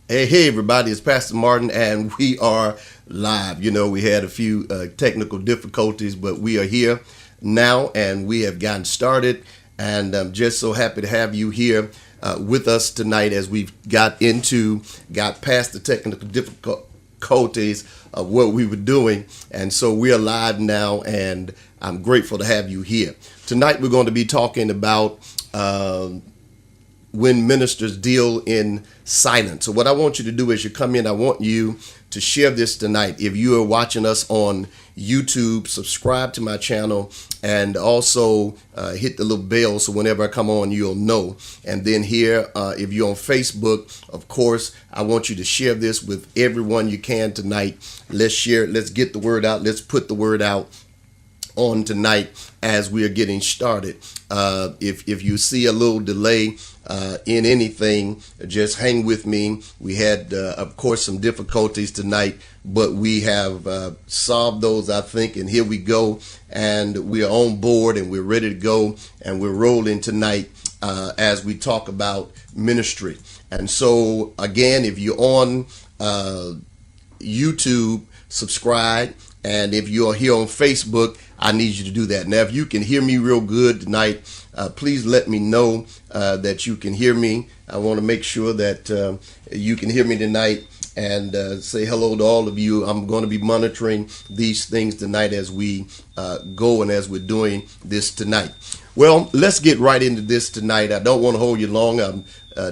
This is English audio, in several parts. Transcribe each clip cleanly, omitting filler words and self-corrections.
Hey, everybody, it's Pastor Martin, and we are live. We had a few technical difficulties, but we are here now, and we have gotten started. And I'm just so happy to have you here with us tonight as we've got past the technical difficulties of what we were doing. And so we are live now, and I'm grateful to have you here. Tonight, we're going to be talking about when ministers deal in silence. So what I want you to do as you come in, I want you to share this tonight. If you are watching us on YouTube, subscribe to my channel, and also hit the little bell so whenever I come on, you'll know. And then here, if you're on Facebook, of course, I want you to share this with everyone you can tonight. Let's share it. Let's get the word out. Let's put the word out on tonight as we are getting started. If you see a little delay in anything, just hang with me. We had, of course, some difficulties tonight, but we have solved those, I think, and here we go. And we are on board, and we're ready to go, and we're rolling tonight as we talk about ministry. And so, again, if you're on YouTube, subscribe. And if you're here on Facebook, I need you to do that. Now, if you can hear me real good tonight, please let me know that you can hear me. I want to make sure that you can hear me tonight, and say hello to all of you. I'm going to be monitoring these things tonight as we go and as we're doing this tonight. Well, let's get right into this tonight. I don't want to hold you long. I'm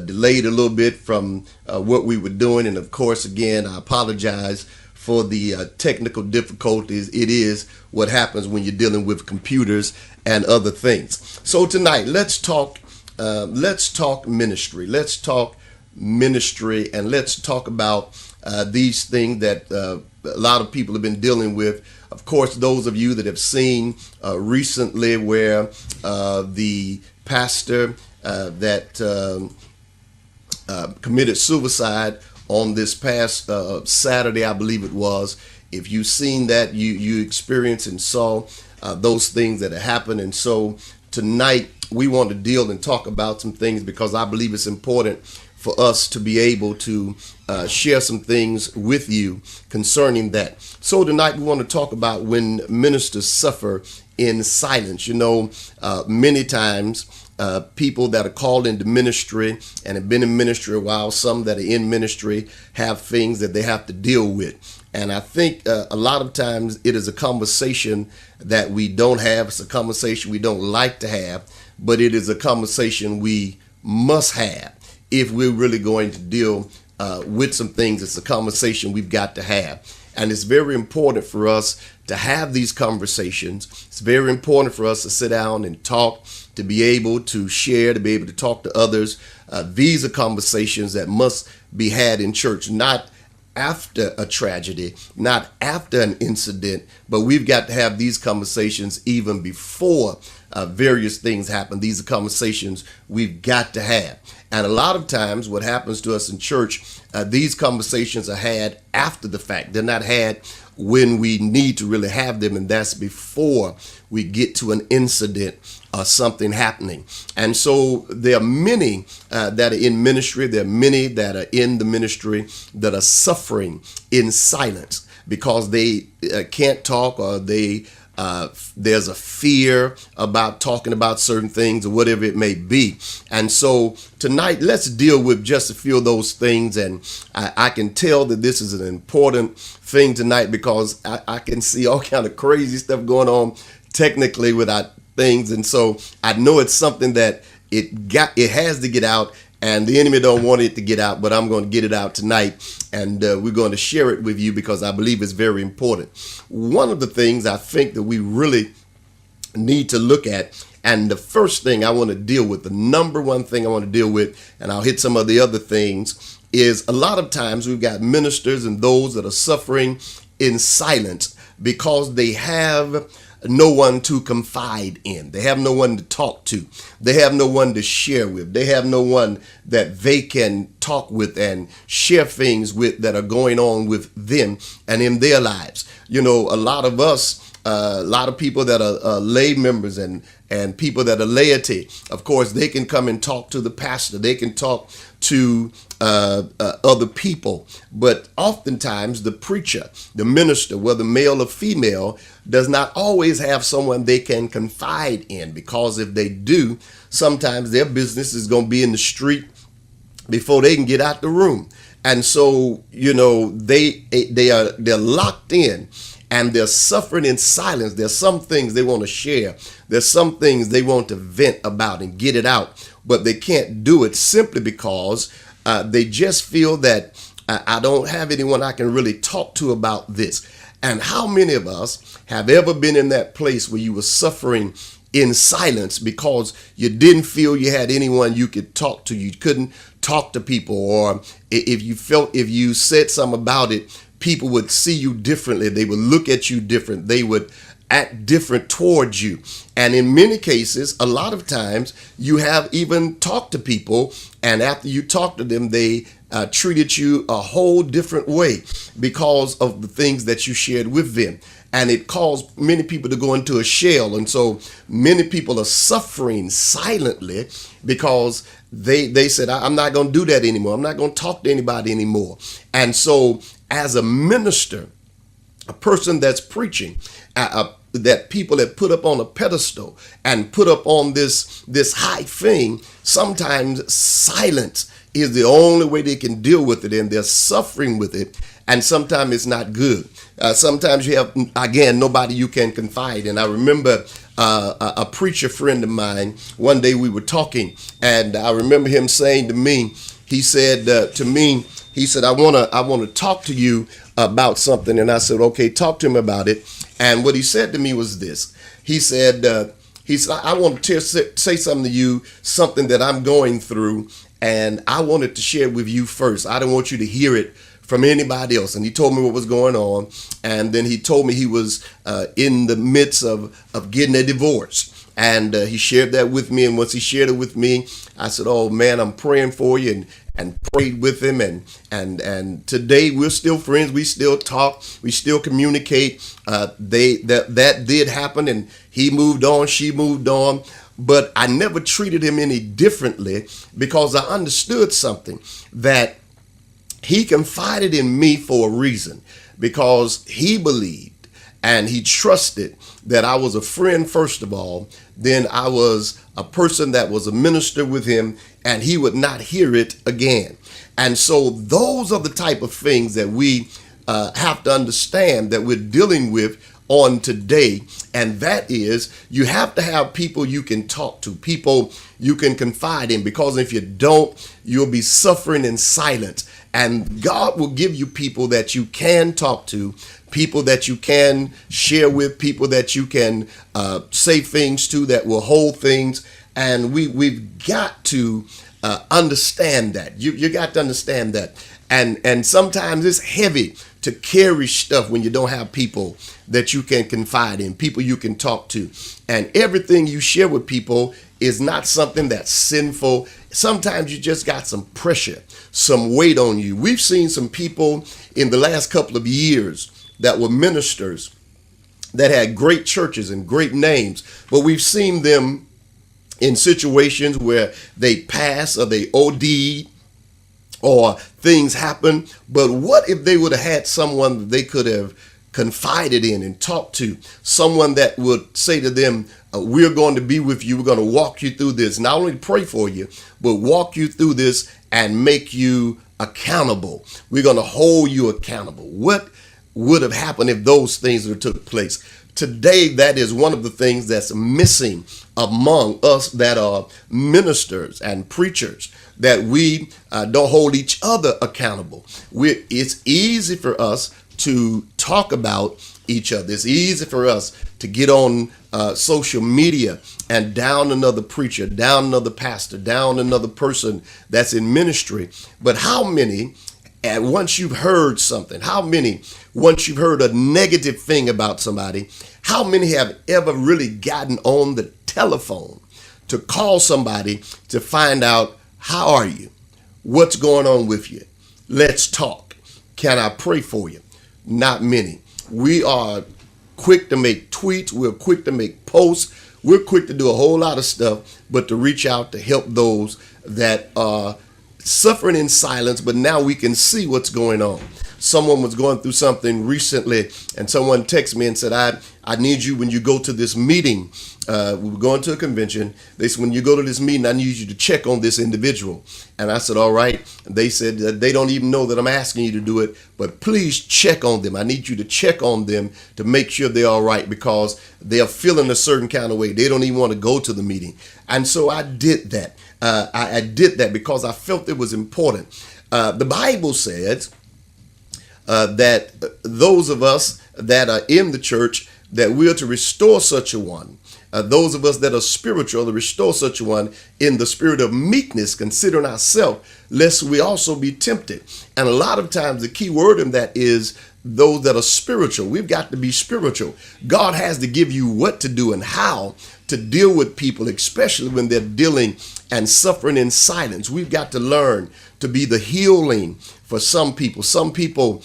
delayed a little bit from what we were doing. And of course, again, I apologize for the technical difficulties. It is what happens when you're dealing with computers and other things. So tonight, let's talk ministry. Let's talk ministry, and let's talk about these things that a lot of people have been dealing with. Of course, those of you that have seen recently where the pastor that committed suicide on this past Saturday, I believe it was. If you've seen that, you experienced and saw those things that have happened. And so tonight we want to deal and talk about some things because I believe it's important for us to be able to share some things with you concerning that. So tonight we want to talk about when ministers suffer in silence. Many times people that are called into ministry and have been in ministry a while, some that are in ministry have things that they have to deal with. And I think a lot of times it is a conversation that we don't have. It's a conversation we don't like to have, but it is a conversation we must have if we're really going to deal with some things. It's a conversation we've got to have. And it's very important for us to have these conversations. It's very important for us to sit down and talk, to be able to share, to be able to talk to others. These are conversations that must be had in church, not after a tragedy, not after an incident, but we've got to have these conversations even before various things happen. These are conversations we've got to have. And a lot of times what happens to us in church, these conversations are had after the fact. They're not had when we need to really have them, and that's before we get to an incident or something happening. And so there are many that are in ministry. There are many that are in the ministry that are suffering in silence because they can't talk, or there's a fear about talking about certain things or whatever it may be. And so tonight, let's deal with just a few of those things. And I can tell that this is an important thing tonight because I can see all kind of crazy stuff going on technically with our things. And so I know it's something that it has to get out, and the enemy don't want it to get out, but I'm going to get it out tonight, and we're going to share it with you because I believe it's very important. One of the things I think that we really need to look at, and the first thing I want to deal with, the number one thing I want to deal with, and I'll hit some of the other things, is a lot of times we've got ministers and those that are suffering in silence because they have no one to confide in. They have no one to talk to. They have no one to share with. They have no one that they can talk with and share things with that are going on with them and in their lives. You know, a lot of us, a lot of people that are lay members and people that are laity, of course, they can come and talk to the pastor. They can talk to other people. But oftentimes the preacher, the minister, whether male or female, does not always have someone they can confide in, because if they do, sometimes their business is going to be in the street before they can get out the room. And so, they're locked in, and they're suffering in silence. There's some things they want to share. There's some things they want to vent about and get it out, but they can't do it simply because they just feel that I don't have anyone I can really talk to about this. And how many of us have ever been in that place where you were suffering in silence because you didn't feel you had anyone you could talk to? You couldn't talk to people, or if you said something about it, people would see you differently. They would look at you different. They would act different towards you. And in many cases, a lot of times, you have even talked to people, and after you talk to them, they treated you a whole different way because of the things that you shared with them. And it caused many people to go into a shell. And so many people are suffering silently because they said, I'm not going to do that anymore. I'm not going to talk to anybody anymore. And so as a minister, a person that's preaching, that people have put up on a pedestal and put up on this high thing, sometimes silence is the only way they can deal with it, and they're suffering with it. And sometimes it's not good. Sometimes you have, again, nobody you can confide in. I remember a preacher friend of mine, one day we were talking, and I remember him saying to me, he said I want to talk to you about something. And I said, okay, talk to him about it. And what he said to me was this. He said, I want to say something to you, something that I'm going through, and I wanted to share with you first. I don't want you to hear it from anybody else. And he told me what was going on. And then he told me he was in the midst of getting a divorce. And he shared that with me. And once he shared it with me, I said, oh man, I'm praying for you, and prayed with him. And today we're still friends. We still talk. We still communicate. That did happen, and he moved on. She moved on. But I never treated him any differently because I understood something, that he confided in me for a reason, because he believed and he trusted that I was a friend, first of all. Then I was a person that was a minister with him, and he would not hear it again. And so those are the type of things that we have to understand that we're dealing with on today. And that is, you have to have people you can talk to, people you can confide in, because if you don't, you'll be suffering in silence. And God will give you people that you can talk to, people that you can share with, people that you can say things to that will hold things. And we've got to understand that. You got to understand that. And sometimes it's heavy to carry stuff when you don't have people that you can confide in, people you can talk to. And everything you share with people is not something that's sinful. Sometimes you just got some pressure, some weight on you. We've seen some people in the last couple of years that were ministers that had great churches and great names, but we've seen them in situations where they pass or they OD or things happen. But what if they would have had someone that they could have confided in and talked to, someone that would say to them, we're going to be with you, we're going to walk you through this, not only pray for you, but walk you through this and make you accountable. We're going to hold you accountable. What would have happened if those things would have took place? Today, that is one of the things that's missing among us that are ministers and preachers, that we don't hold each other accountable. It's easy for us to talk about each other. It's easy for us to get on social media and down another preacher, down another pastor, down another person that's in ministry. But how many, and once you've heard something, once you've heard a negative thing about somebody, how many have ever really gotten on the telephone to call somebody to find out, how are you? What's going on with you? Let's talk. Can I pray for you? Not many. We are quick to make tweets. We're quick to make posts. We're quick to do a whole lot of stuff, but to reach out to help those that are suffering in silence, but now we can see what's going on. Someone was going through something recently, and someone texted me and said, I need you when you go to this meeting. We were going to a convention. They said, when you go to this meeting, I need you to check on this individual. And I said, all right. They said that they don't even know that I'm asking you to do it, but please check on them. I need you to check on them to make sure they're all right, because they're feeling a certain kind of way. They don't even want to go to the meeting. And so I did that. I did that because I felt it was important. The Bible says that those of us that are in the church, that we are to restore such a one. Those of us that are spiritual, to restore such a one in the spirit of meekness, considering ourselves, lest we also be tempted. And a lot of times the key word in that is those that are spiritual. We've got to be spiritual. God has to give you what to do and how to deal with people, especially when they're dealing and suffering in silence. We've got to learn to be the healing for some people. Some people,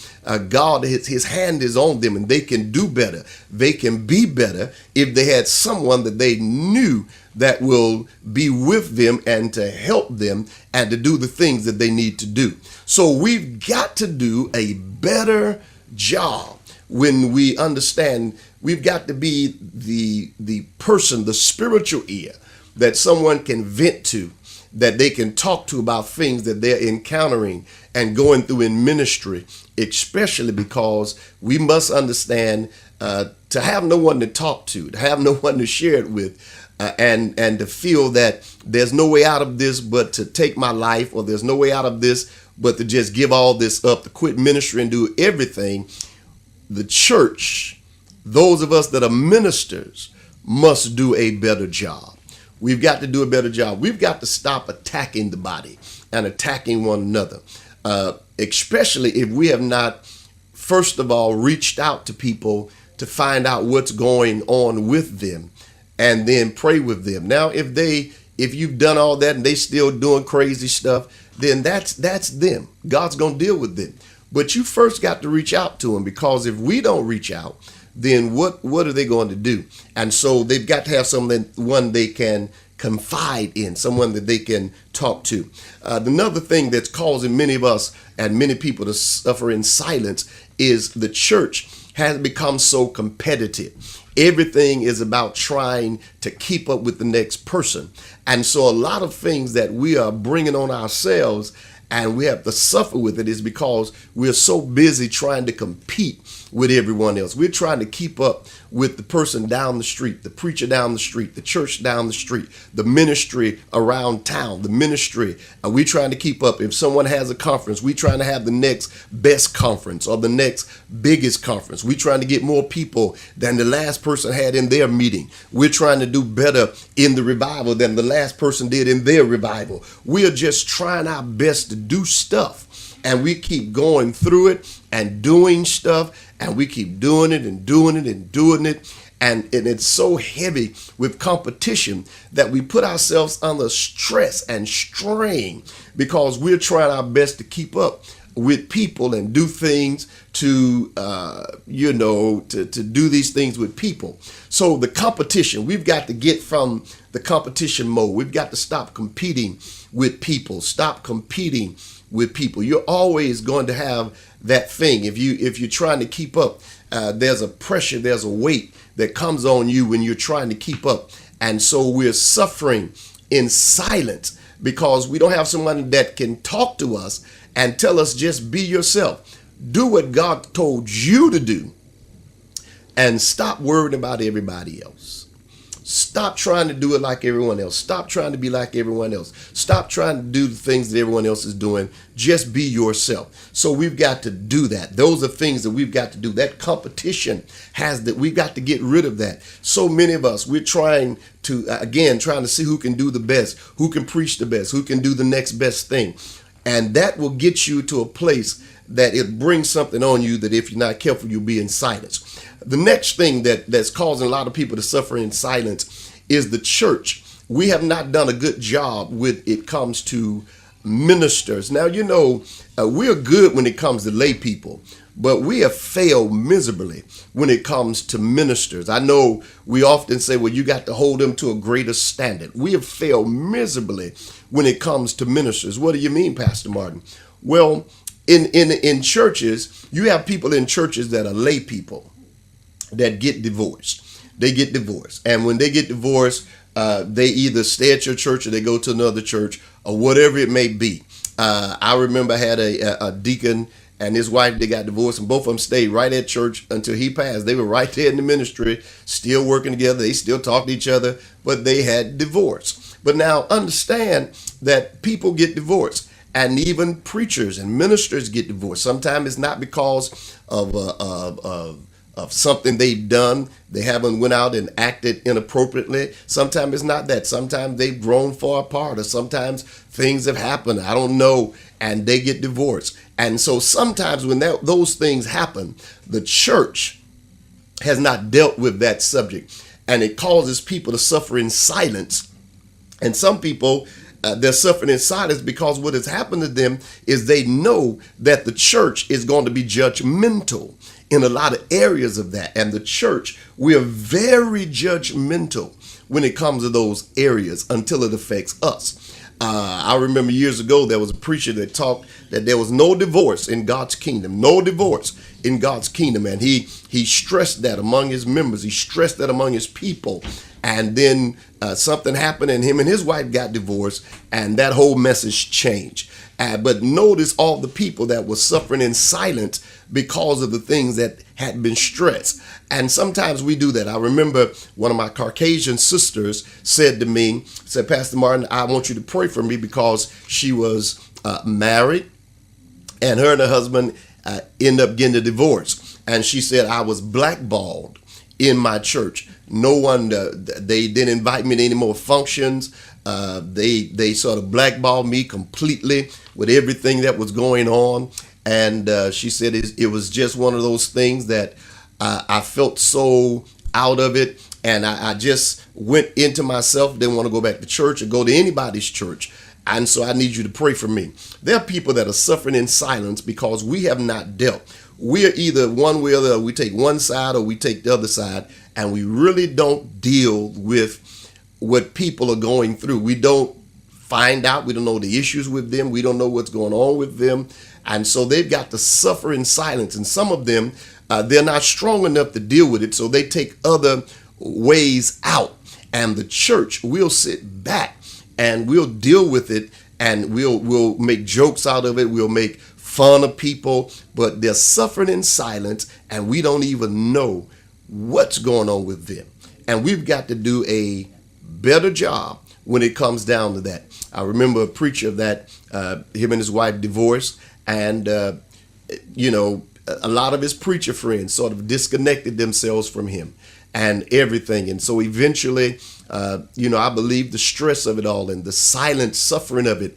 God, his hand is on them, and they can do better. They can be better if they had someone that they knew that will be with them and to help them and to do the things that they need to do. So we've got to do a better job when we understand. We've got to be the person, the spiritual ear that someone can vent to, that they can talk to about things that they're encountering and going through in ministry, especially because we must understand to have no one to talk to have no one to share it with, and to feel that there's no way out of this but to take my life, or there's no way out of this but to just give all this up, to quit ministry and do everything. The church, those of us that are ministers, must do a better job. We've got to do a better job. We've got to stop attacking the body and attacking one another, especially if we have not, first of all, reached out to people to find out what's going on with them and then pray with them. Now, if you've done all that and they still doing crazy stuff, then that's them. God's going to deal with them. But you first got to reach out to them, because if we don't reach out, then what are they going to do? And so they've got to have someone they can confide in, someone that they can talk to. Another thing that's causing many of us and many people to suffer in silence is the church has become so competitive. Everything is about trying to keep up with the next person. And so a lot of things that we are bringing on ourselves and we have to suffer with it is because we're so busy trying to compete with everyone else. We're trying to keep up with the person down the street, the preacher down the street, the church down the street, the ministry around town, the ministry. And we're trying to keep up. If someone has a conference, we're trying to have the next best conference or the next biggest conference. We're trying to get more people than the last person had in their meeting. We're trying to do better in the revival than the last person did in their revival. We are just trying our best to do stuff. And we keep going through it and doing stuff, and we keep doing it and doing it and doing it. And it's so heavy with competition that we put ourselves under stress and strain because we're trying our best to keep up with people and do things to do these things with people. So the competition, we've got to get from the competition mode. We've got to stop competing with people. Stop competing with people. You're always going to have that thing. If you're trying to keep up, there's a pressure, there's a weight that comes on you when you're trying to keep up. And so we're suffering in silence because we don't have someone that can talk to us and tell us, just be yourself. Do what God told you to do and stop worrying about everybody else. Stop trying to do it like everyone else. Stop trying to be like everyone else. Stop trying to do the things that everyone else is doing. Just be yourself. So we've got to do that. Those are things that we've got to do. That competition we've got to get rid of that. So many of us, we're trying to see who can do the best, who can preach the best, who can do the next best thing. And that will get you to a place that it brings something on you that if you're not careful, you'll be in silence. The next thing that's causing a lot of people to suffer in silence is the church. We have not done a good job when it comes to ministers. Now, we're good when it comes to lay people, but we have failed miserably when it comes to ministers. I know we often say, well, you got to hold them to a greater standard. We have failed miserably when it comes to ministers. What do you mean, Pastor Martin? Well, in churches, you have people in churches that are lay people that get divorced. They get divorced. And when they get divorced, they either stay at your church or they go to another church or whatever it may be. I remember I had a deacon and his wife, they got divorced, and both of them stayed right at church until he passed. They were right there in the ministry, still working together. They still talked to each other, but they had divorced. But now understand that people get divorced. And even preachers and ministers get divorced. Sometimes it's not because of something they've done. They haven't went out and acted inappropriately. Sometimes it's not that. Sometimes they've grown far apart, or sometimes things have happened. I don't know. And they get divorced. And so sometimes when those things happen, the church has not dealt with that subject. And it causes people to suffer in silence. And some people, they're suffering in silence because what has happened to them is they know that the church is going to be judgmental in a lot of areas of that. And the church, we are very judgmental when it comes to those areas until it affects us. I remember years ago, there was a preacher that talked that there was no divorce in God's kingdom, no divorce in God's kingdom. And he stressed that among his members. He stressed that among his people. And then something happened and him and his wife got divorced, and that whole message changed. But notice all the people that were suffering in silence because of the things that had been stressed. And sometimes we do that. I remember one of my Caucasian sisters said to me, said, Pastor Martin, I want you to pray for me because she was married and her husband ended up getting a divorce. And she said, I was blackballed in my church. No one, they didn't invite me to any more functions. They sort of blackballed me completely with everything that was going on. And she said it was just one of those things that I felt so out of it. And I just went into myself, didn't want to go back to church or go to anybody's church. And so I need you to pray for me. There are people that are suffering in silence because we have not dealt. We're either one way or the other. We take one side or we take the other side, and we really don't deal with what people are going through. We don't find out. We don't know the issues with them. We don't know what's going on with them. And so they've got to suffer in silence. And some of them, they're not strong enough to deal with it. So they take other ways out. And the church will sit back and we'll deal with it, and we'll make jokes out of it. We'll make fun of people, but they're suffering in silence, and we don't even know what's going on with them. And we've got to do a better job when it comes down to that. I remember a preacher that him and his wife divorced, and a lot of his preacher friends sort of disconnected themselves from him and everything. And so eventually, I believe the stress of it all and the silent suffering of it,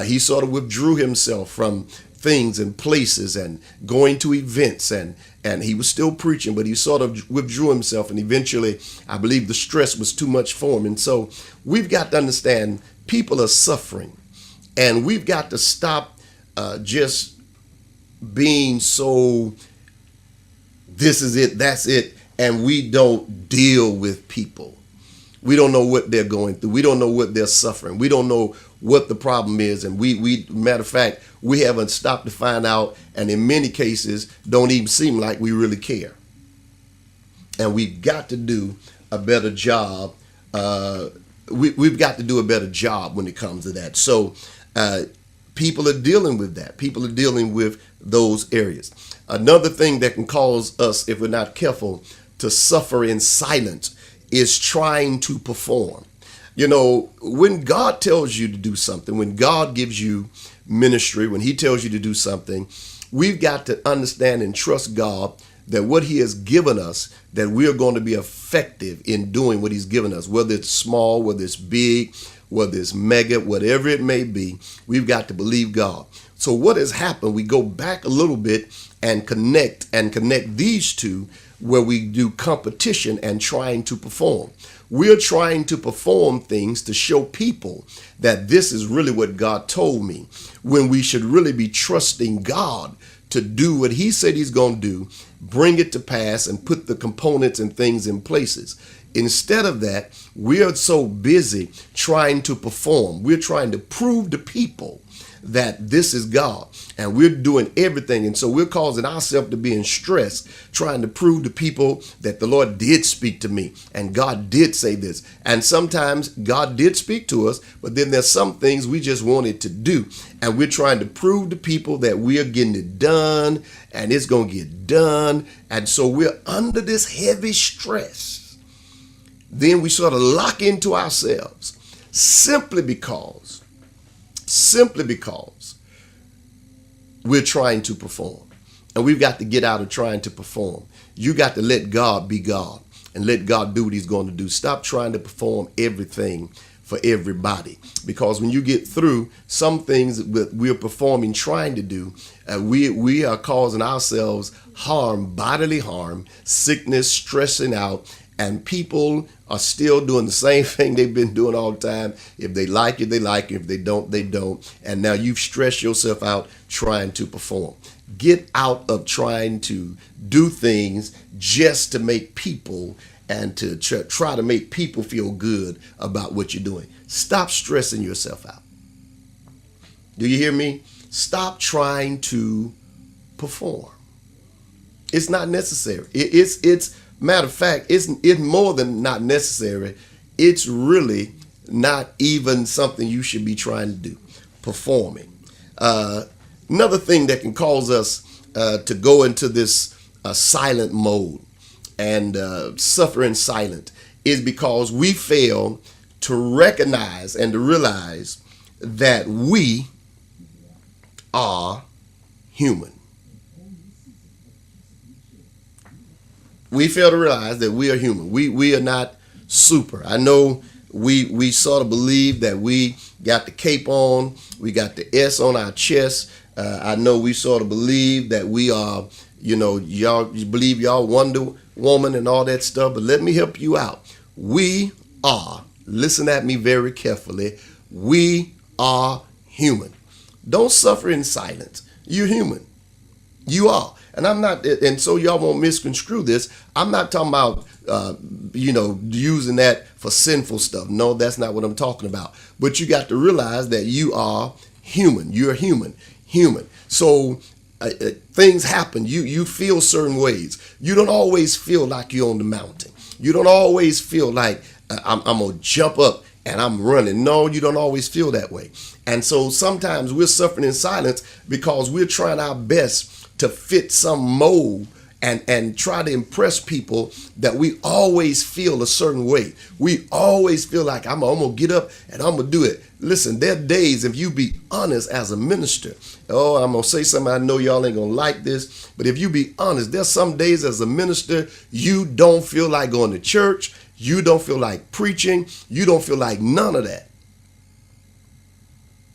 he sort of withdrew himself from things and places and going to events, and he was still preaching, but he sort of withdrew himself, and eventually I believe the stress was too much for him. And so we've got to understand people are suffering, and we've got to stop just being so this is it, that's it, and we don't deal with people. We don't know what they're going through. We don't know what they're suffering. We don't know what the problem is. And we matter of fact, we haven't stopped to find out, and in many cases don't even seem like we really care. And we've got to do a better job. We've got to do a better job when it comes to that. So people are dealing with that. People are dealing with those areas. Another thing that can cause us, if we're not careful, to suffer in silence is trying to perform. When God tells you to do something, when God gives you ministry, when he tells you to do something, we've got to understand and trust God that what he has given us, that we are going to be effective in doing what he's given us, whether it's small, whether it's big, whether it's mega, whatever it may be. We've got to believe God. So what has happened, we go back a little bit and connect these two, where we do competition and trying to perform. we're trying to perform things to show people that this is really what God told me, when we should really be trusting God to do what he said he's going to do, bring it to pass, and put the components and things in places. Instead of that, we're so busy trying to perform. We're trying to prove to people that this is God, and we're doing everything. And so we're causing ourselves to be in stress, trying to prove to people that the Lord did speak to me and God did say this. And sometimes God did speak to us, but then there's some things we just wanted to do. And we're trying to prove to people that we are getting it done and it's going to get done. And so we're under this heavy stress. Then we sort of lock into ourselves simply because we're trying to perform. And we've got to get out of trying to perform. You got to let God be God and let God do what he's going to do. Stop trying to perform everything for everybody, because when you get through some things that we're performing, trying to do, we are causing ourselves harm, bodily harm, sickness, stressing out, and people are still doing the same thing they've been doing all the time. If they like it, they like it. If they don't, they don't. And now you've stressed yourself out trying to perform. Get out of trying to do things just to make people and to try to make people feel good about what you're doing. Stop stressing yourself out. Do you hear me? Stop trying to perform. It's not necessary. It's matter of fact, it's more than not necessary. It's really not even something you should be trying to do. Performing. Another thing that can cause us to go into this silent mode and suffer in silence is because we fail to recognize and to realize that we are human. We fail to realize that we are human. We are not super. I know we sort of believe that we got the cape on, we got the S on our chest. I know we sort of believe that we are, you believe y'all Wonder Woman and all that stuff, but let me help you out. We are, listen at me very carefully, we are human. Don't suffer in silence. You're human. You are. And I'm not, and so y'all won't misconstrue this. I'm not talking about, using that for sinful stuff. No, that's not what I'm talking about. But you got to realize that you are human. You're human. So things happen. You feel certain ways. You don't always feel like you're on the mountain. You don't always feel like I'm going to jump up and I'm running. No, you don't always feel that way. And so sometimes we're suffering in silence because we're trying our best to fit some mold and try to impress people that we always feel a certain way. We always feel like I'm going to get up and I'm going to do it. Listen, there are days, if you be honest as a minister, I'm going to say something, I know y'all ain't going to like this, but if you be honest, there's some days as a minister, you don't feel like going to church. You don't feel like preaching. You don't feel like none of that.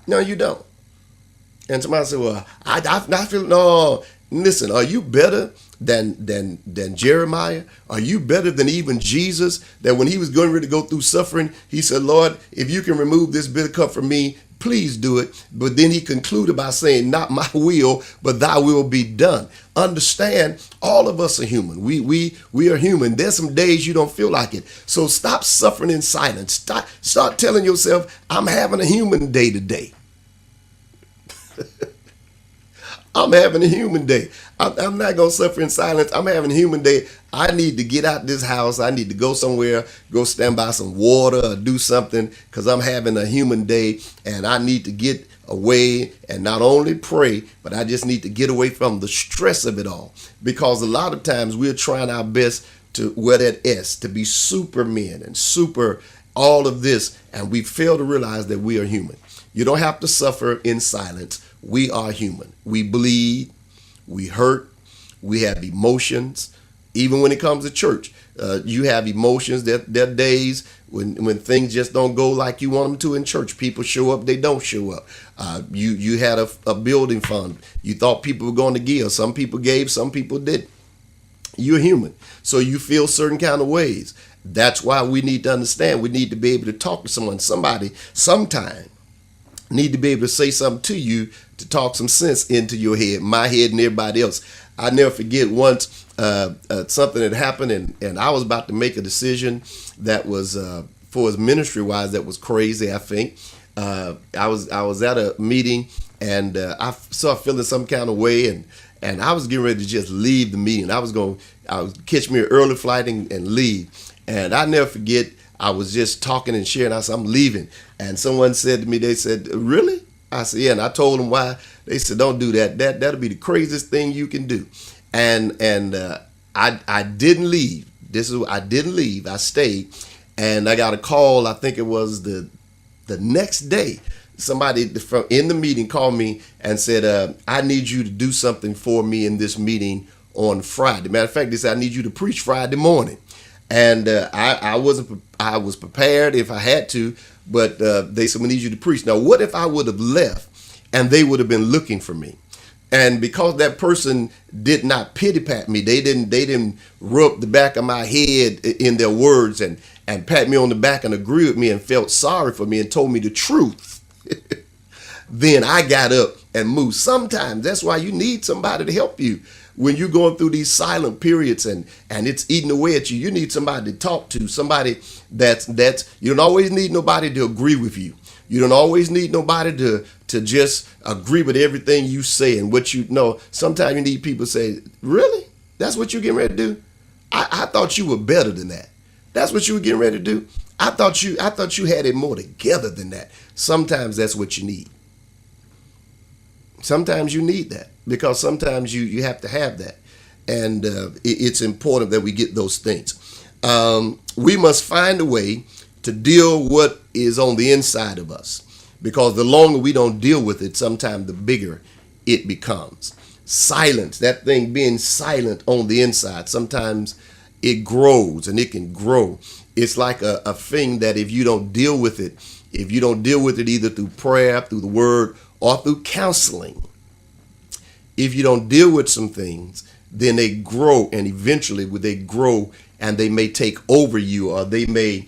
No, you don't. And somebody said, well, I feel, no, listen, are you better than Jeremiah? Are you better than even Jesus, that when he was going ready to go through suffering, he said, Lord, if you can remove this bitter cup from me, please do it. But then he concluded by saying, not my will, but thy will be done. Understand, all of us are human. We are human. There's some days you don't feel like it. So stop suffering in silence. Start telling yourself, I'm having a human day today. I'm having a human day. I'm not going to suffer in silence. I'm having a human day. I need to get out this house. I need to go somewhere, go stand by some water or do something, because I'm having a human day and I need to get away and not only pray, but I just need to get away from the stress of it all. Because a lot of times we're trying our best to wear that S, to be supermen and super all of this, and we fail to realize that we are human. You don't have to suffer in silence. We are human. We bleed, we hurt, we have emotions. Even when it comes to church, you have emotions. There are days when things just don't go like you want them to in church. People show up, they don't show up. You had a building fund. You thought people were going to give. Some people gave, some people didn't. You're human. So you feel certain kind of ways. That's why we need to understand. We need to be able to talk to someone. Somebody, sometime, need to be able to say something to you to talk some sense into your head, my head, and everybody else. I never forget once something had happened, and I was about to make a decision that was for his ministry wise that was crazy. I think I was at a meeting, and I started feeling some kind of way, and I was getting ready to just leave the meeting. I was catch me an early flight and leave. And I never forget, I was just talking and sharing. I said, I'm leaving. And someone said to me, they said, really? I said, yeah. And I told them why. They said, don't do that. That'll be the craziest thing you can do. And I didn't leave. I didn't leave. I stayed. And I got a call. I think it was the next day. Somebody from in the meeting called me and said, I need you to do something for me in this meeting on Friday. Matter of fact, they said, I need you to preach Friday morning. And I was prepared if I had to, but they said, we need you to preach. Now, what if I would have left and they would have been looking for me? And because that person did not pity pat me, they didn't rub the back of my head in their words and pat me on the back and agree with me and felt sorry for me and told me the truth. Then I got up and moved. Sometimes that's why you need somebody to help you. When you're going through these silent periods and it's eating away at you, you need somebody to talk to, somebody that's you don't always need nobody to agree with you. You don't always need nobody to just agree with everything you say and what you know. Sometimes you need people to say, really? That's what you're getting ready to do? I thought you were better than that. That's what you were getting ready to do? I thought you had it more together than that. Sometimes that's what you need. Sometimes you need that because sometimes you have to have that. And it's important that we get those things. We must find a way to deal what is on the inside of us, because the longer we don't deal with it, sometimes the bigger it becomes. Silence, that thing being silent on the inside, sometimes it grows and it can grow. It's like a thing that if you don't deal with it, either through prayer, through the word, or through counseling, if you don't deal with some things, then they grow, and eventually they grow and they may take over you, or they may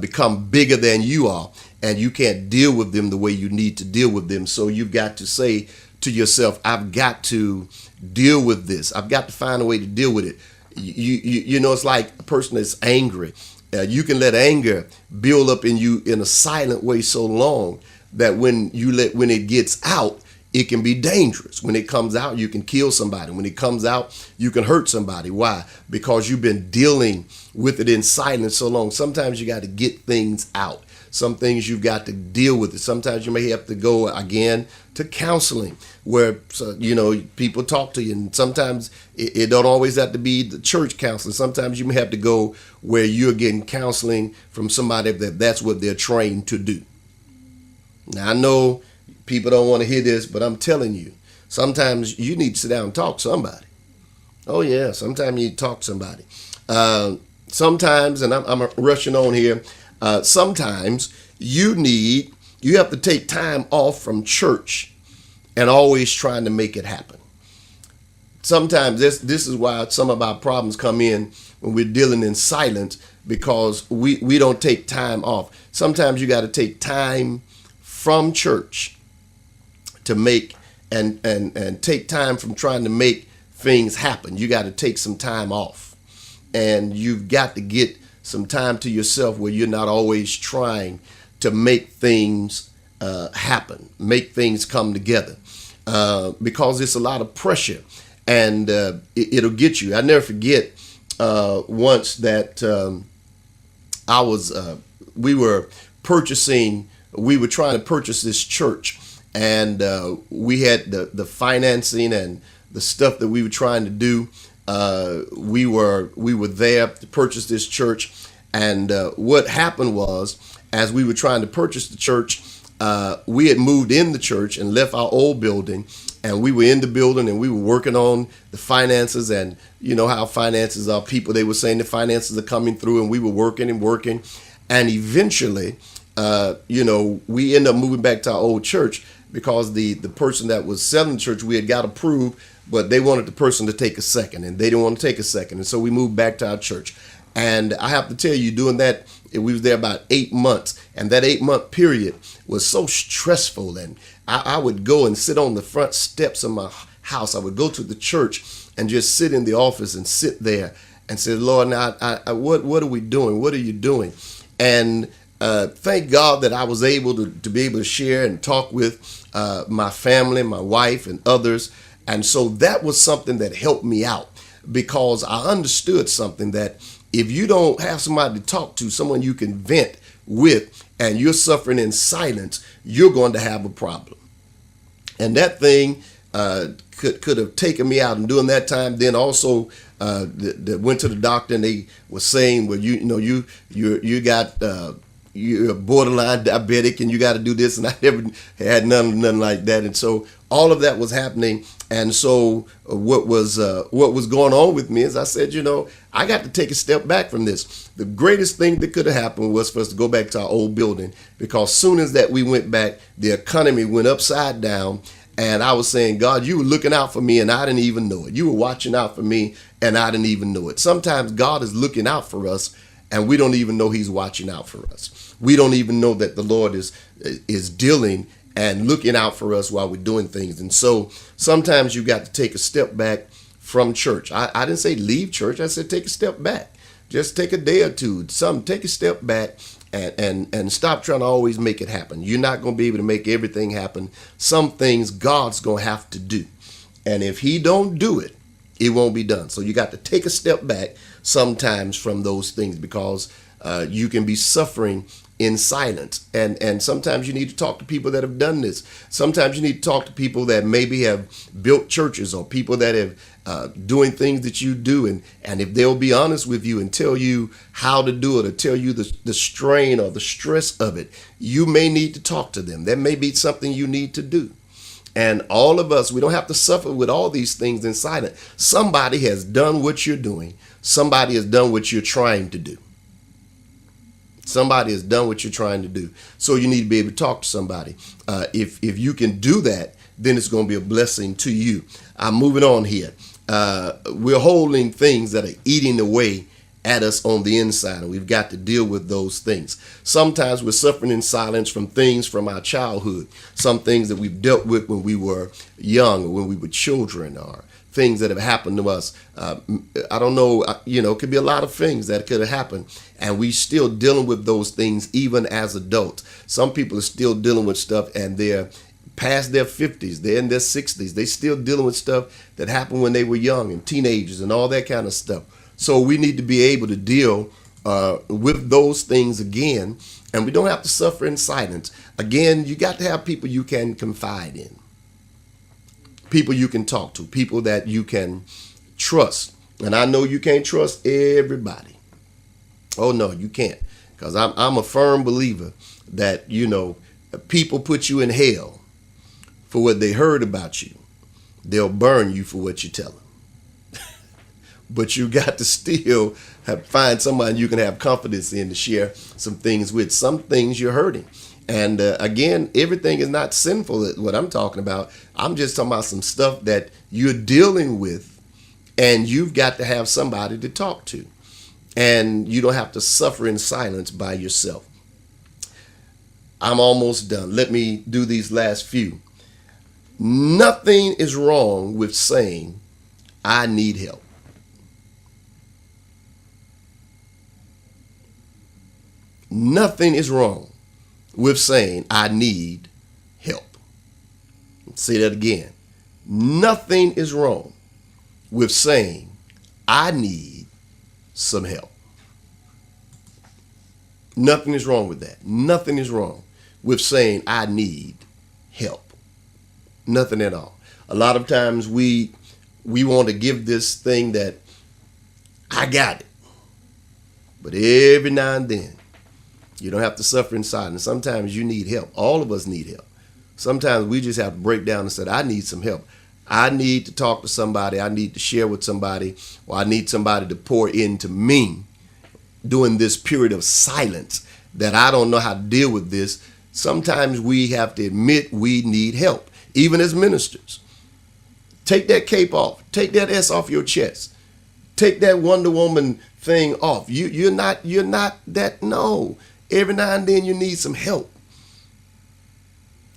become bigger than you are, and you can't deal with them the way you need to deal with them. So you've got to say to yourself, I've got to deal with this. I've got to find a way to deal with it. You know, it's like a person that's angry. You can let anger build up in you in a silent way so long that when it gets out, it can be dangerous. When it comes out, you can kill somebody. When it comes out, you can hurt somebody. Why? Because you've been dealing with it in silence so long. Sometimes you got to get things out. Some things you've got to deal with it. Sometimes you may have to go again to counseling where, people talk to you. And sometimes it don't always have to be the church counseling. Sometimes you may have to go where you're getting counseling from somebody that's what they're trained to do. Now, I know people don't want to hear this, but I'm telling you, sometimes you need to sit down and talk to somebody. Oh, yeah, sometimes you need to talk to somebody. Sometimes, and I'm rushing on here, sometimes you have to take time off from church and always trying to make it happen. Sometimes this is why some of our problems come in when we're dealing in silence, because we don't take time off. Sometimes you got to take time from church to make and take time from trying to make things happen. You got to take some time off, and you've got to get some time to yourself where you're not always trying to make things happen, make things come together, because it's a lot of pressure, and it'll get you. I never forget once that we were trying to purchase this church, and we had the financing and the stuff that we were trying to do. We were there to purchase this church, and what happened was, as we were trying to purchase the church, we had moved in the church and left our old building, and we were in the building and we were working on the finances. And you know how finances are. People, they were saying the finances are coming through, and we were working, and eventually, we ended up moving back to our old church because the person that was selling the church, we had got approved, but they wanted the person to take a second, and they didn't want to take a second. And so we moved back to our church. And I have to tell you, doing that, we was there about 8 months, and that 8 month period was so stressful. And I would go and sit on the front steps of my house. I would go to the church and just sit in the office and sit there and say, Lord, now what are we doing? What are you doing? And thank God that I was able to be able to share and talk with my family, my wife, and others. And so that was something that helped me out, because I understood something, that if you don't have somebody to talk to, someone you can vent with, and you're suffering in silence, you're going to have a problem. And that thing could have taken me out. And during that time, then also went to the doctor, and they were saying, well, you got you're borderline diabetic, and you got to do this. And I never had nothing like that. And so all of that was happening. And so what was going on with me is, I said, I got to take a step back from this. The greatest thing that could have happened was for us to go back to our old building, because soon as that we went back, the economy went upside down. And I was saying, God, you were looking out for me and I didn't even know it. You were watching out for me and I didn't even know it. Sometimes God is looking out for us and we don't even know he's watching out for us. We don't even know that the Lord is dealing and looking out for us while we're doing things. And so sometimes you got to take a step back from church. I didn't say leave church. I said take a step back. Just take a day or two. Take a step back and stop trying to always make it happen. You're not going to be able to make everything happen. Some things God's going to have to do. And if he don't do it, it won't be done. So you got to take a step back sometimes from those things, because you can be suffering in silence. And sometimes you need to talk to people that have done this. Sometimes you need to talk to people that maybe have built churches, or people that have doing things that you do. And if they'll be honest with you and tell you how to do it, or tell you the strain or the stress of it, you may need to talk to them. That may be something you need to do. And all of us, we don't have to suffer with all these things in silence. Somebody has done what you're doing. Somebody has done what you're trying to do. Somebody has done what you're trying to do. So you need to be able to talk to somebody. If you can do that, then it's going to be a blessing to you. I'm moving on here. We're holding things that are eating away at us on the inside, and we've got to deal with those things. Sometimes we're suffering in silence from things from our childhood, some things that we've dealt with when we were young, or when we were children, or things that have happened to us. I don't know, it could be a lot of things that could have happened, and we still dealing with those things even as adults. Some people are still dealing with stuff, and they're past their 50s, they're in their 60s. They still dealing with stuff that happened when they were young, and teenagers and all that kind of stuff. So we need to be able to deal with those things again, and we don't have to suffer in silence. Again, you got to have people you can confide in, people you can talk to, people that you can trust. And I know you can't trust everybody. Oh no, you can't, because I'm a firm believer that people put you in hell for what they heard about you. They'll burn you for what you tell them. But you got to still find somebody you can have confidence in to share some things with. Some things you're hurting. And again, everything is not sinful, what I'm talking about. I'm just talking about some stuff that you're dealing with, and you've got to have somebody to talk to. And you don't have to suffer in silence by yourself. I'm almost done. Let me do these last few. Nothing is wrong with saying, I need help. Nothing is wrong with saying, I need help. Say that again. Nothing is wrong with saying, I need some help. Nothing is wrong with that. Nothing is wrong with saying, I need help. Nothing at all. A lot of times we want to give this thing that I got it. But every now and then, you don't have to suffer in silence. Sometimes you need help. All of us need help. Sometimes we just have to break down and say, I need some help. I need to talk to somebody. I need to share with somebody, or I need somebody to pour into me during this period of silence that I don't know how to deal with this. Sometimes we have to admit we need help, even as ministers. Take that cape off. Take that S off your chest. Take that Wonder Woman thing off. You're not that. No. Every now and then you need some help.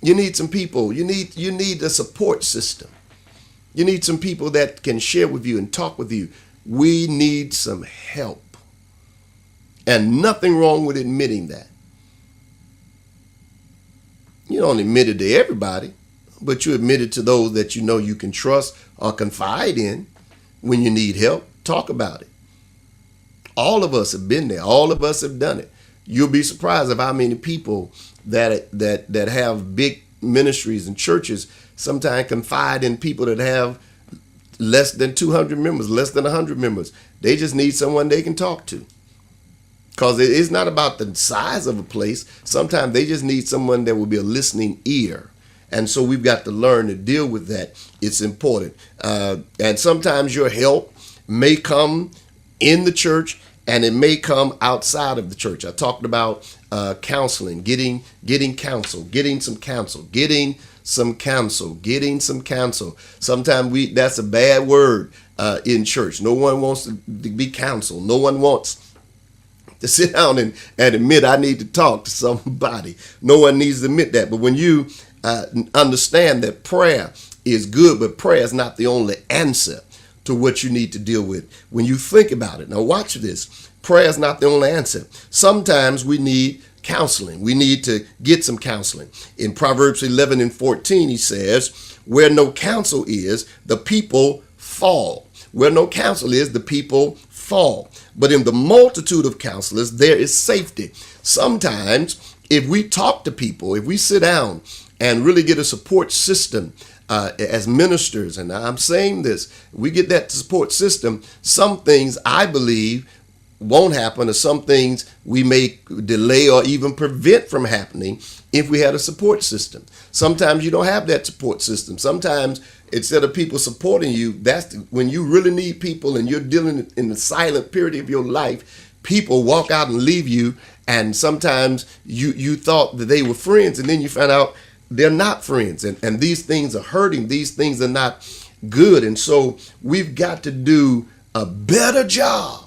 You need some people. You need a support system. You need some people that can share with you and talk with you. We need some help. And nothing wrong with admitting that. You don't admit it to everybody, but you admit it to those that you know you can trust or confide in. When you need help, talk about it. All of us have been there. All of us have done it. You'll be surprised of how many people that have big ministries and churches sometimes confide in people that have less than 200 members, less than 100 members. They just need someone they can talk to. Because it's not about the size of a place. Sometimes they just need someone that will be a listening ear. And so we've got to learn to deal with that. It's important. And sometimes your help may come in the church and it may come outside of the church. I talked about counseling, getting counsel, getting some counsel. Sometimes that's a bad word in church. No one wants to be counseled. No one wants to sit down and admit I need to talk to somebody. No one needs to admit that. But when you understand that prayer is good, but prayer is not the only answer to what you need to deal with. When you think about it, now watch this. Prayer is not the only answer. Sometimes we need counseling. We need to get some counseling. In Proverbs 11 and 14, he says, where no counsel is, the people fall. Where no counsel is, the people fall. But in the multitude of counselors, there is safety. Sometimes if we talk to people, if we sit down and really get a support system as ministers, and I'm saying this, we get that support system, some things I believe won't happen, or some things we may delay or even prevent from happening if we had a support system. Sometimes you don't have that support system. Sometimes instead of people supporting you, that's when you really need people and you're dealing in the silent period of your life, people walk out and leave you, and sometimes you thought that they were friends, and then you find out they're not friends, and these things are hurting. These things are not good, and so we've got to do a better job.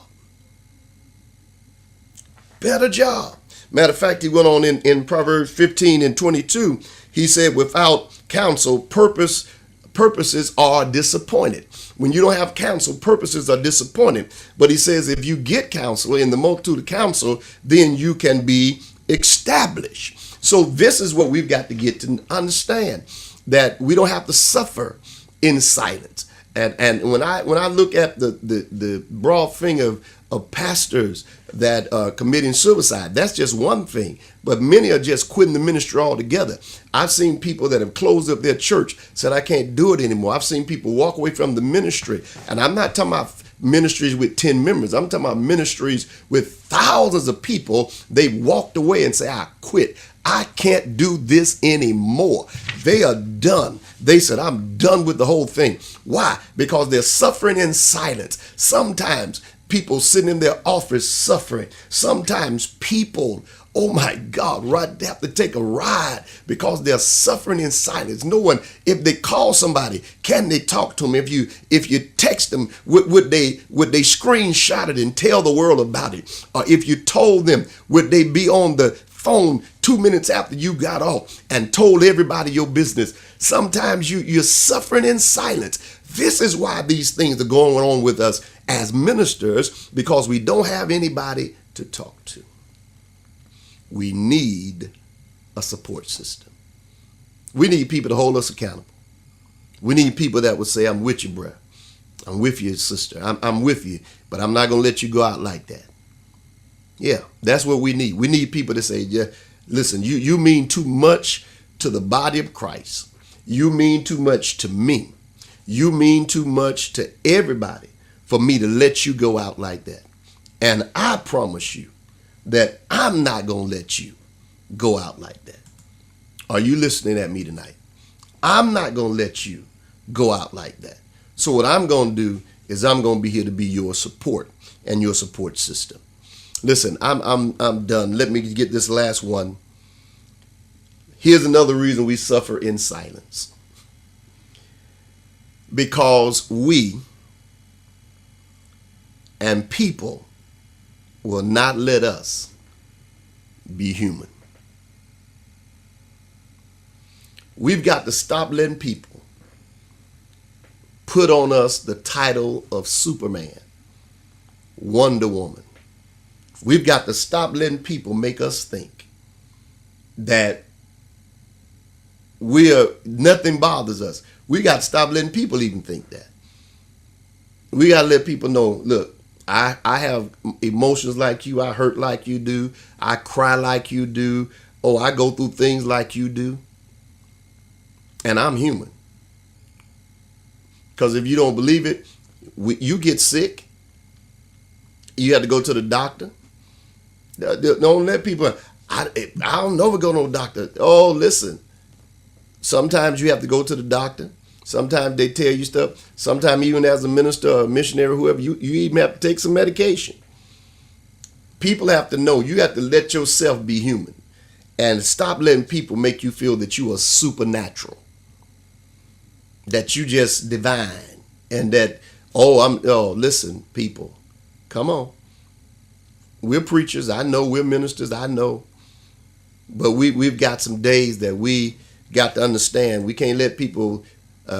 Matter of fact, he went on in Proverbs 15 and 22. He said, without counsel, purposes are disappointed. When you don't have counsel, purposes are disappointed. But he says, if you get counsel in the multitude of counsel, then you can be established. So this is what we've got to get to understand, that we don't have to suffer in silence. And when I look at the broad thing of pastors that are committing suicide, that's just one thing. But many are just quitting the ministry altogether. I've seen people that have closed up their church, said, I can't do it anymore. I've seen people walk away from the ministry. And I'm not talking about ministries with 10 members. I'm talking about ministries with thousands of people. They walked away and say, I quit. I can't do this anymore. They are done. They said, I'm done with the whole thing. Why? Because they're suffering in silence. Sometimes people sitting in their office suffering. Sometimes people, oh my God, right, they have to take a ride because they're suffering in silence. No one, if they call somebody, can they talk to them? If you text them, would they screenshot it and tell the world about it? Or if you told them, would they be on the phone 2 minutes after you got off and told everybody your business? Sometimes you're suffering in silence. This is why these things are going on with us as ministers, because we don't have anybody to talk to. We need a support system. We need people to hold us accountable. We need people that would say, I'm with you, bro. I'm with you, sister. I'm with you, but I'm not going to let you go out like that. Yeah, that's what we need. We need people to say, yeah, listen, you mean too much to the body of Christ. You mean too much to me. You mean too much to everybody for me to let you go out like that. And I promise you that I'm not going to let you go out like that. Are you listening at me tonight? I'm not going to let you go out like that. So what I'm going to do is I'm going to be here to be your support and your support system. Listen, I'm done. Let me get this last one. Here's another reason we suffer in silence. Because we And people will not let us be human. We've got to stop letting people put on us the title of Superman, Wonder Woman. We've got to stop letting people make us think that nothing bothers us. We got to stop letting people even think that. We got to let people know, look, I have emotions like you. I hurt like you do. I cry like you do. Oh, I go through things like you do. And I'm human. Because if you don't believe it, you get sick. You have to go to the doctor. Don't let people, I don't never go to no doctor. Oh, listen. Sometimes you have to go to the doctor. Sometimes they tell you stuff. Sometimes even as a minister or a missionary, whoever, you even have to take some medication. People have to know. You have to let yourself be human. And stop letting people make you feel that you are supernatural. That you just divine. And that, listen, people. Come on. We're preachers. I know. We're ministers. I know. But we've got some days that we got to understand. We can't let people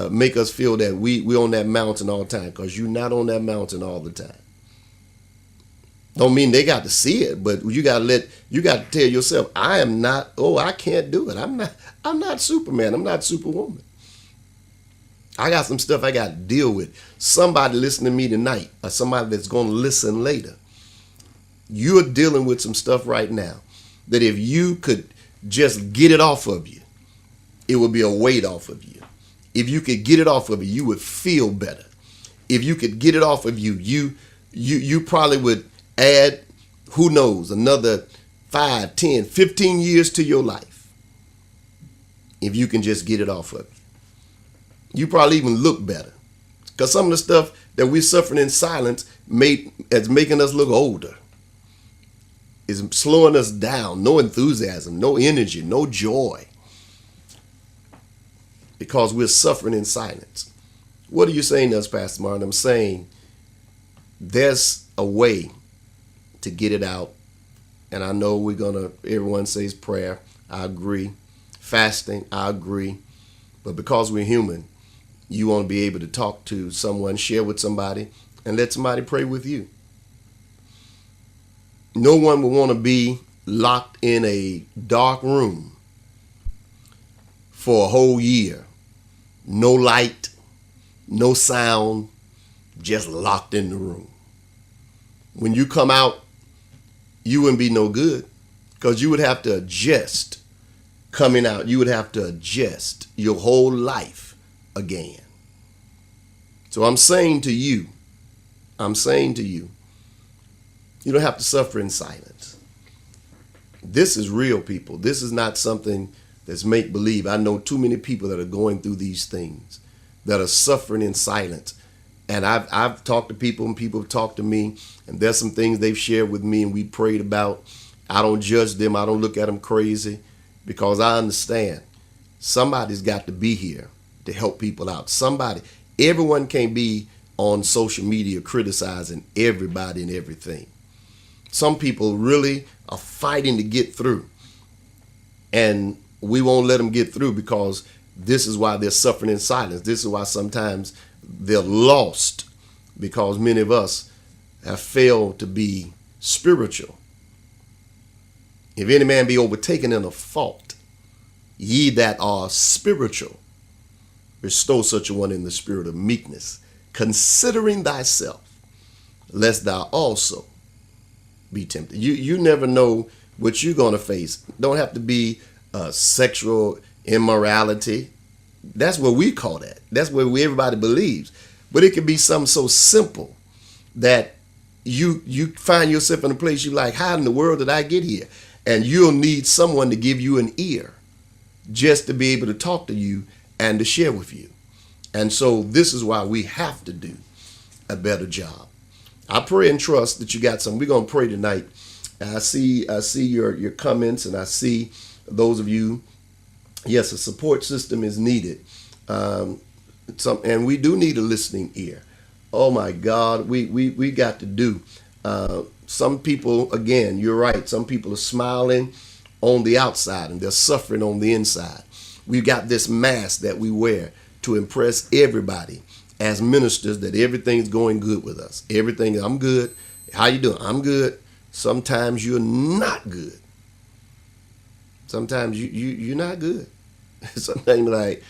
make us feel that we on that mountain all the time, because you're not on that mountain all the time. Don't mean they got to see it, but you got to tell yourself, I am not, I can't do it. I'm not Superman. I'm not Superwoman. I got some stuff I got to deal with. Somebody listening to me tonight, or somebody that's going to listen later, you're dealing with some stuff right now that if you could just get it off of you, it would be a weight off of you. If you could get it off of you, you would feel better. If you could get it off of you, you probably would add, who knows, another 5, 10, 15 years to your life. If you can just get it off of you. You probably even look better. Because some of the stuff that we're suffering in silence is making us look older. Is slowing us down. No enthusiasm, no energy, no joy. Because we're suffering in silence. What are you saying to us, Pastor Martin? I'm saying there's a way to get it out. And I know everyone says prayer. I agree. Fasting, I agree. But because we're human, you want to be able to talk to someone, share with somebody, and let somebody pray with you. No one will want to be locked in a dark room for a whole year. No light, no sound, just locked in the room. When you come out, you wouldn't be no good, because you would have to adjust coming out. You would have to adjust your whole life again. So I'm saying to you, you don't have to suffer in silence. This is real, people. This is not something that's make-believe. I know too many people that are going through these things, that are suffering in silence. And I've talked to people, and people have talked to me, and there's some things they've shared with me and we prayed about. I don't judge them. I don't look at them crazy, because I understand somebody's got to be here to help people out. Everyone can't be on social media criticizing everybody and everything. Some people really are fighting to get through. And we won't let them get through, because this is why they're suffering in silence. This is why sometimes they're lost, because many of us have failed to be spiritual. If any man be overtaken in a fault, ye that are spiritual, bestow such a one in the spirit of meekness, considering thyself, lest thou also be tempted. You never know what you're going to face. Don't have to be sexual immorality. That's what we call that. That's what everybody believes. But it could be something so simple that you find yourself in a place you like, how in the world did I get here? And you'll need someone to give you an ear just to be able to talk to you and to share with you. And so this is why we have to do a better job. I pray and trust that you got something. We're going to pray tonight. I see your comments, and I see those of you. Yes, a support system is needed. And we do need a listening ear. Oh my God, we got to do. Some people, again, you're right. Some people are smiling on the outside and they're suffering on the inside. We've got this mask that we wear to impress everybody as ministers that everything's going good with us. Everything, I'm good. How you doing? I'm good. Sometimes you're not good. Sometimes you're not good. Sometimes like,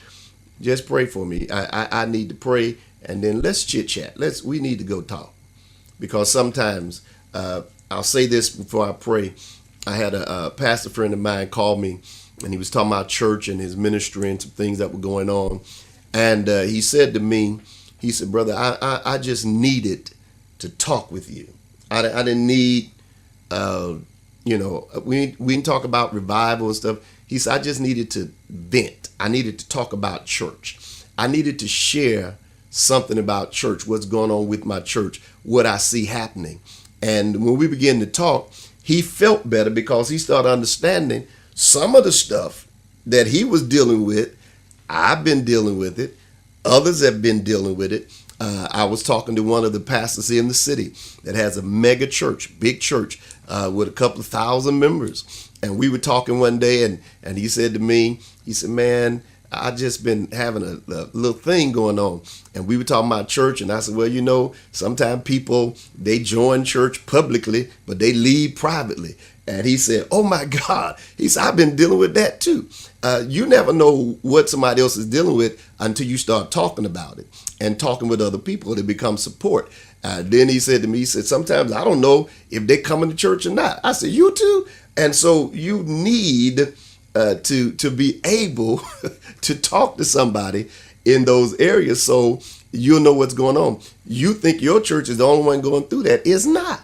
just pray for me. I need to pray, and then let's chit chat. We need to go talk, because sometimes I'll say this before I pray. I had a pastor friend of mine call me, and he was talking about church and his ministry and some things that were going on, and he said to me, he said, "Brother, I just needed to talk with you. I didn't need, we didn't talk about revival and stuff." He said, "I just needed to vent. I needed to talk about church. I needed to share something about church, what's going on with my church, what I see happening." And when we began to talk, he felt better because he started understanding some of the stuff that he was dealing with. I've been dealing with it. Others have been dealing with it. I was talking to one of the pastors in the city that has a mega church, big church, with a couple of thousand members. And we were talking one day, and he said to me, he said, "Man, I just been having a little thing going on." And we were talking about church, and I said, "Well, sometimes people, they join church publicly, but they leave privately." And he said, "Oh my God." He said, "I've been dealing with that too." You never know what somebody else is dealing with until you start talking about it and talking with other people. It becomes support. Then he said to me, he said, "Sometimes I don't know if they're coming to church or not." I said, "You too?" And so you need to be able to talk to somebody in those areas so you'll know what's going on. You think your church is the only one going through that. It's not.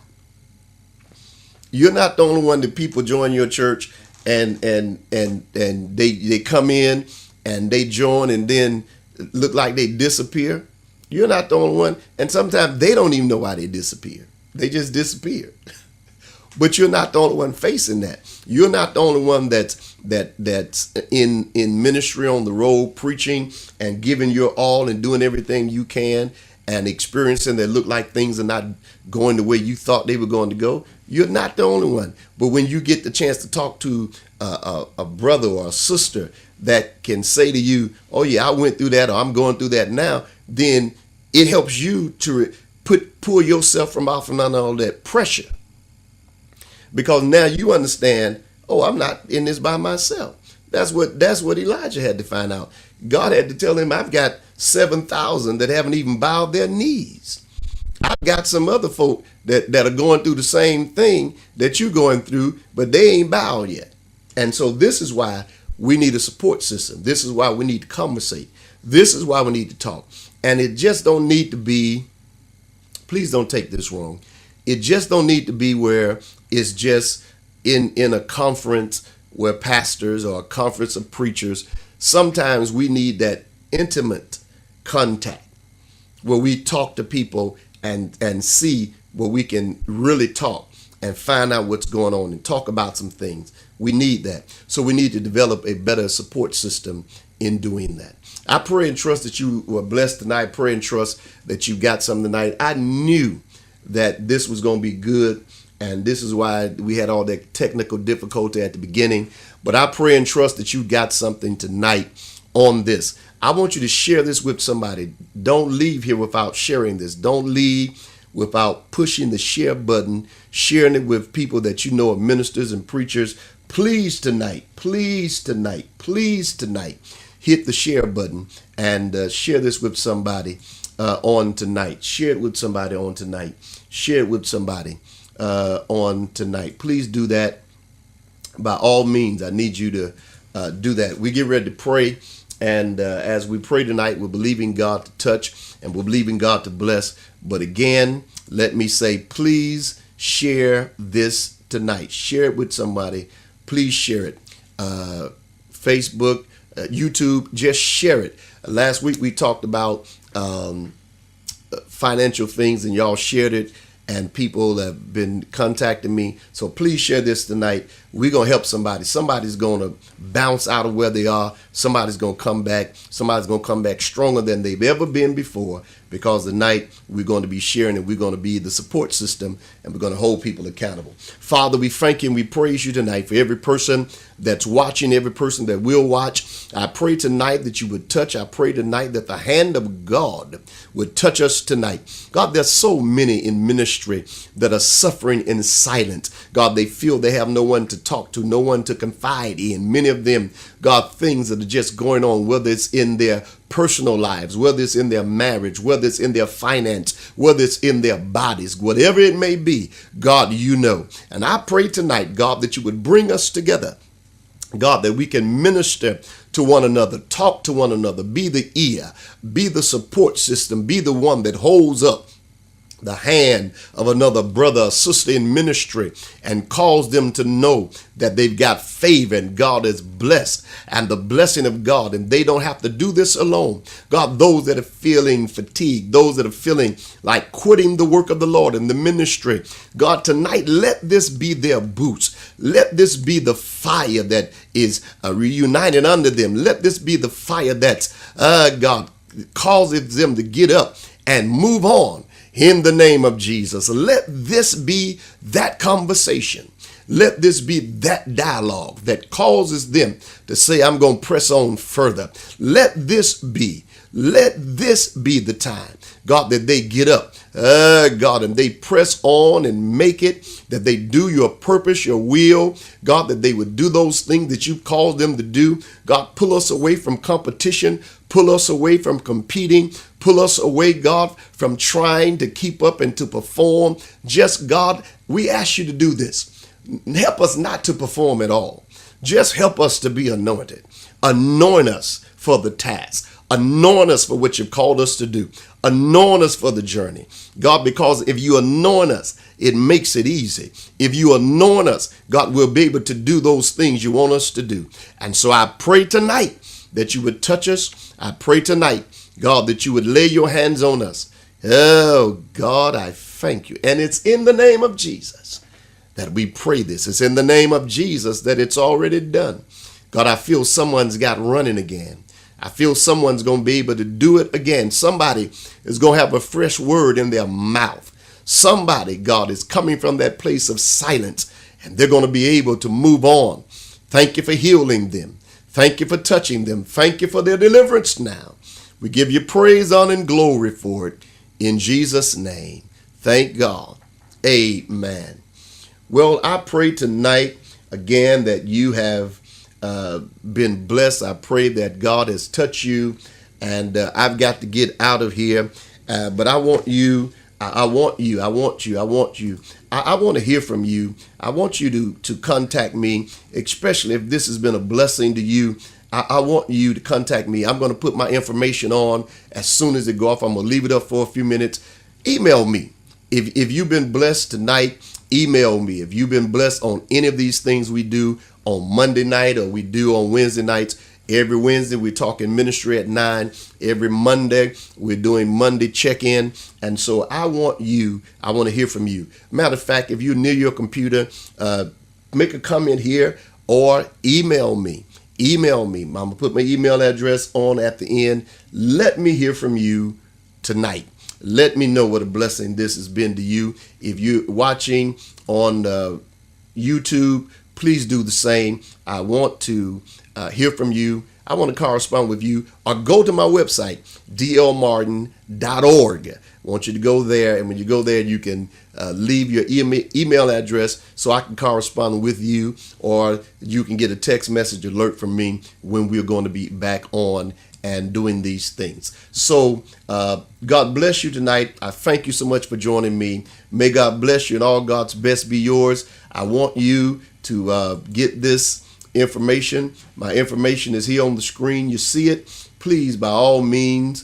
You're not the only one that people join your church and they come in and they join and then look like they disappear. You're not the only one. And sometimes they don't even know why they disappear. They just disappear. But you're not the only one facing that. You're not the only one that's in ministry on the road, preaching and giving your all and doing everything you can and experiencing that look like things are not going the way you thought they were going to go. You're not the only one. But when you get the chance to talk to a brother or a sister that can say to you, "Oh yeah, I went through that," or "I'm going through that now," then it helps you to pull yourself from off and under all that pressure. Because now you understand, oh, I'm not in this by myself. That's what Elijah had to find out. God had to tell him, "I've got 7,000 that haven't even bowed their knees. I've got some other folk that are going through the same thing that you're going through, but they ain't bowed yet." And so this is why we need a support system. This is why we need to conversate. This is why we need to talk. And it just don't need to be, please don't take this wrong, it just don't need to be where it's just in a conference where pastors or a conference of preachers. Sometimes we need that intimate contact where we talk to people and see where we can really talk and find out what's going on and talk about some things. We need that. So we need to develop a better support system in doing that. I pray and trust that you were blessed tonight. Pray and trust that you got something tonight. I knew that this was going to be good, and this is why we had all that technical difficulty at the beginning. But I pray and trust that you got something tonight on this. I want you to share this with somebody. Don't leave here without sharing this. Don't leave without pushing the share button, sharing it with people that you know are ministers and preachers. Please tonight, hit the share button and share this with somebody on tonight. Share it with somebody on tonight. Share it with somebody on tonight. Please do that. By all means, I need you to do that. We get ready to pray. And as we pray tonight, we're believing God to touch and we're believing God to bless. But again, let me say, please share this tonight. Share it with somebody. Please share it. Facebook, YouTube, just share it. Last week we talked about financial things and y'all shared it, and people have been contacting me. So please share this tonight. we're going to help somebody. Somebody's going to bounce out of where they are. Somebody's going to come back. Somebody's going to come back stronger than they've ever been before, because tonight we're going to be sharing and we're going to be the support system, and we're going to hold people accountable. Father, we thank you and we praise you tonight for every person that's watching, every person that will watch. I pray tonight that you would touch. I pray tonight that the hand of God would touch us tonight. God, there's so many in ministry that are suffering in silence. God, they feel they have no one to talk to, no one to confide in. Many of them, God, things that are just going on, whether it's in their personal lives, whether it's in their marriage, whether it's in their finance, whether it's in their bodies, whatever it may be, God, you know. And I pray tonight, God, that you would bring us together, God, that we can minister to one another, talk to one another, be the ear, be the support system, be the one that holds up the hand of another brother or sister in ministry and cause them to know that they've got favor and God is blessed and the blessing of God, and they don't have to do this alone. God, those that are feeling fatigued, those that are feeling like quitting the work of the Lord and the ministry, God, tonight let this be their boots. Let this be the fire that is reunited under them. Let this be the fire that's God causes them to get up and move on. In the name of Jesus, let this be that conversation. Let this be that dialogue that causes them to say, I'm going to press on further. Let this be the time, God, that they get up, God, and they press on and make it, that they do your purpose, your will, God, that they would do those things that you called them to do. God, pull us away from competition, pull us away from competing, pull us away, God, from trying to keep up and to perform. Just, God, we ask you to do this. Help us not to perform at all. Just help us to be anointed. Anoint us for the task. Anoint us for what you've called us to do. Anoint us for the journey. God, because if you anoint us, it makes it easy. If you anoint us, God, we'll be able to do those things you want us to do. And so I pray tonight that you would touch us. I pray tonight, God, that you would lay your hands on us. Oh, God, I thank you. And it's in the name of Jesus that we pray this. It's in the name of Jesus that it's already done. God, I feel someone's got running again. I feel someone's going to be able to do it again. Somebody is going to have a fresh word in their mouth. Somebody, God, is coming from that place of silence, and they're going to be able to move on. Thank you for healing them. Thank you for touching them. Thank you for their deliverance now. We give you praise, honor, and glory for it in Jesus' name. Thank God. Amen. Well, I pray tonight again that you have been blessed. I pray that God has touched you, and I've got to get out of here. But I want you. I want to hear from you. I want you to contact me, especially if this has been a blessing to you. I want you to contact me. I'm going to put my information on as soon as it go off. I'm going to leave it up for a few minutes. Email me. If you've been blessed tonight, email me. If you've been blessed on any of these things we do on Monday night or we do on Wednesday nights. Every Wednesday, we're talking ministry at 9. Every Monday, we're doing Monday check-in. And so I want to hear from you. Matter of fact, if you're near your computer, make a comment here or email me. Email me. I'm going to put my email address on at the end. Let me hear from you tonight. Let me know what a blessing this has been to you. If you're watching on YouTube, please do the same. I want to hear from you. I want to correspond with you, or go to my website, dlmartin.org. I want you to go there, and when you go there, you can leave your email address so I can correspond with you, or you can get a text message alert from me when we're going to be back on and doing these things. So God bless you tonight. I thank you so much for joining me. May God bless you, and all God's best be yours. I want you to get this information. My information is here on the screen. You see it. Please, by all means,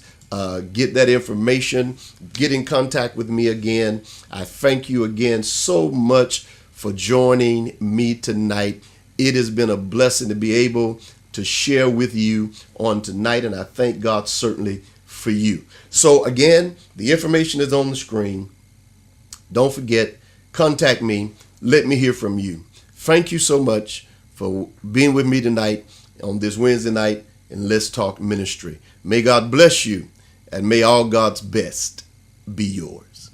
get that information. Get in contact with me again. I thank you again so much for joining me tonight. It has been a blessing to be able to share with you on tonight, and I thank God certainly for you. So again, the information is on the screen. Don't forget, contact me. Let me hear from you. thank you so much for being with me tonight on this Wednesday night in Let's Talk Ministry. May God bless you, and may all God's best be yours.